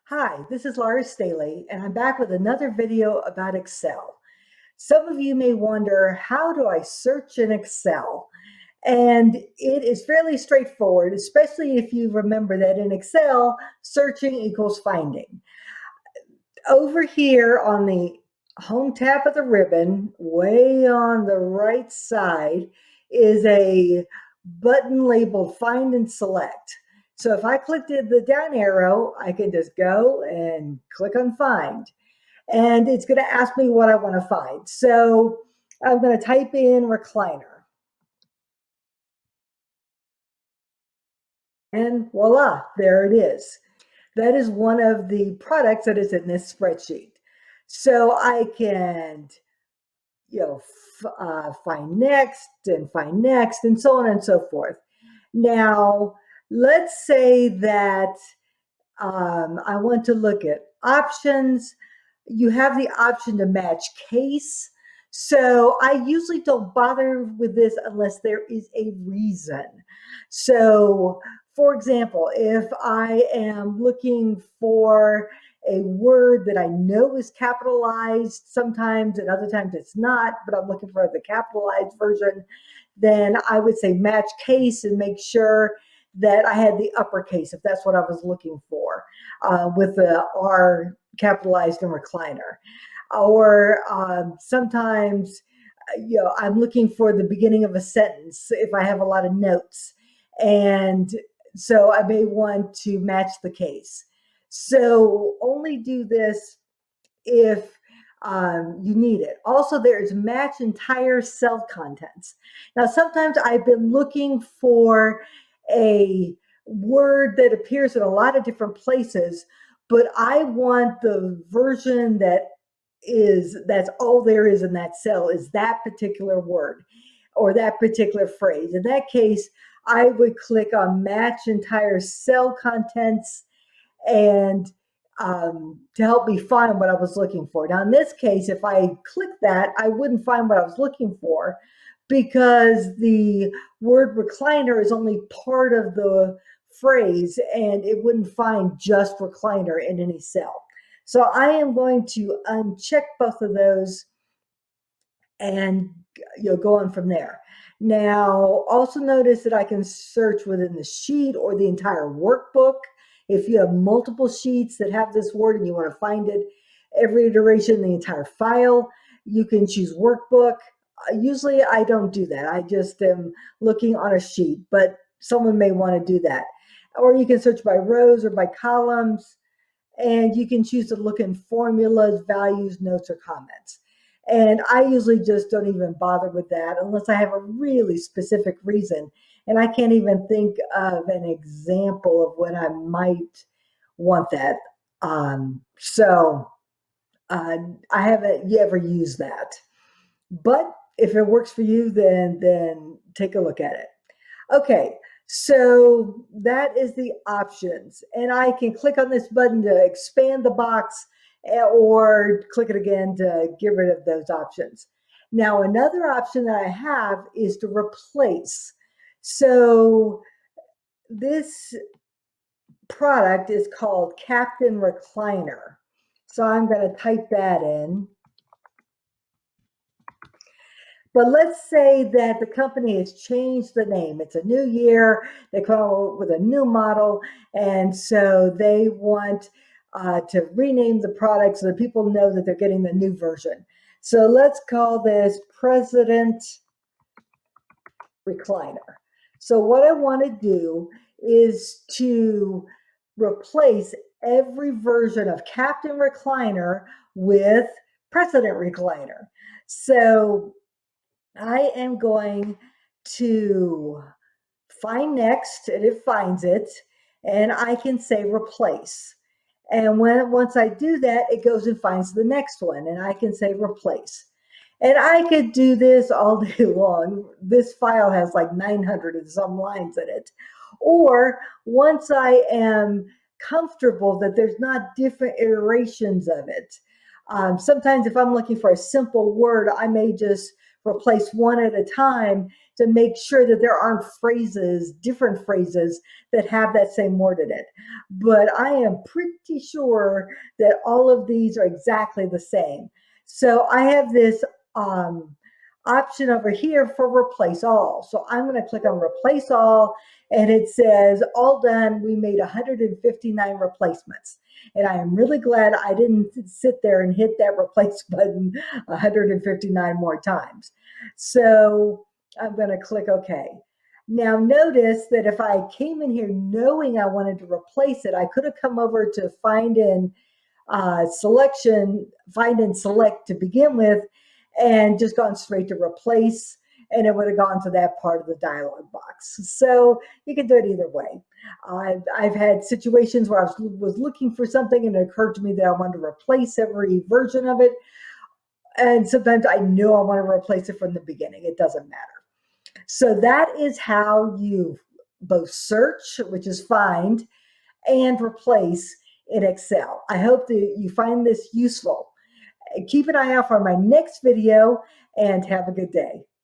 Hi, this is Laura Staley, and I'm back with another video about Excel. Some of you may wonder, how do I search in Excel? And it is fairly straightforward, especially if you remember that in Excel, searching equals finding. Over here on the home tab of the ribbon, way on the right side, is a button labeled Find and Select. So if I clicked the down arrow, I can just go and click on Find. And it's going to ask me what I want to find. So I'm going to type in recliner. And voila, there it is. That is one of the products that is in this spreadsheet. So I can, find next, and so on and so forth. Now, let's say that I want to look at options. You have the option to match case. So I usually don't bother with this unless there is a reason. So, for example, if I am looking for a word that I know is capitalized sometimes and other times it's not, but I'm looking for the capitalized version, then I would say match case and make sure that I had the uppercase if that's what I was looking for with the R capitalized and recliner. Or sometimes, I'm looking for the beginning of a sentence if I have a lot of notes. And so I may want to match the case. So only do this if you need it. Also, there's match entire cell contents. Now, sometimes I've been looking for a word that appears in a lot of different places, but I want the version that's all there is in that cell is that particular word or that particular phrase. In that case, I would click on match entire cell contents and to help me find what I was looking for. Now, in this case, if I click that, I wouldn't find what I was looking for because the word recliner is only part of the phrase and it wouldn't find just recliner in any cell. So I am going to uncheck both of those and go on from there. Now, also notice that I can search within the sheet or the entire workbook. If you have multiple sheets that have this word and you want to find it, every iteration, the entire file, you can choose workbook. Usually I don't do that. I just am looking on a sheet, but someone may want to do that. Or you can search by rows or by columns, and you can choose to look in formulas, values, notes, or comments. And I usually just don't even bother with that unless I have a really specific reason. And I can't even think of an example of when I might want that. So I haven't ever used that. But if it works for you, then take a look at it. Okay, so that is the options. And I can click on this button to expand the box or click it again to get rid of those options. Now, another option that I have is to replace. So this product is called Captain Recliner. So I'm going to type that in. But let's say that the company has changed the name. It's a new year. They come out with a new model. And so they want to rename the product so that people know that they're getting the new version. So let's call this President Recliner. So what I want to do is to replace every version of Captain Recliner with President Recliner. So I am going to find next, and it finds it, and I can say replace. And once I do that, it goes and finds the next one, and I can say replace. And I could do this all day long. This file has like 900 and some lines in it. Or once I am comfortable that there's not different iterations of it, sometimes if I'm looking for a simple word, I may just replace one at a time to make sure that there aren't phrases, different phrases that have that same word in it. But I am pretty sure that all of these are exactly the same. So I have this um, option over here for replace all. So I'm going to click on replace all, and it says all done. We made 159 replacements. And I am really glad I didn't sit there and hit that replace button 159 more times. So I'm going to click OK. Now notice that if I came in here knowing I wanted to replace it, I could have come over to find in selection, find and select to begin with, and just gone straight to replace, and it would have gone to that part of the dialog box. So you can do it either way. I've had situations where I was looking for something and it occurred to me that I wanted to replace every version of it. And sometimes I know I want to replace it from the beginning. It doesn't matter. So that is how you both search, which is find, and replace in Excel. I hope that you find this useful. Keep an eye out for my next video and have a good day.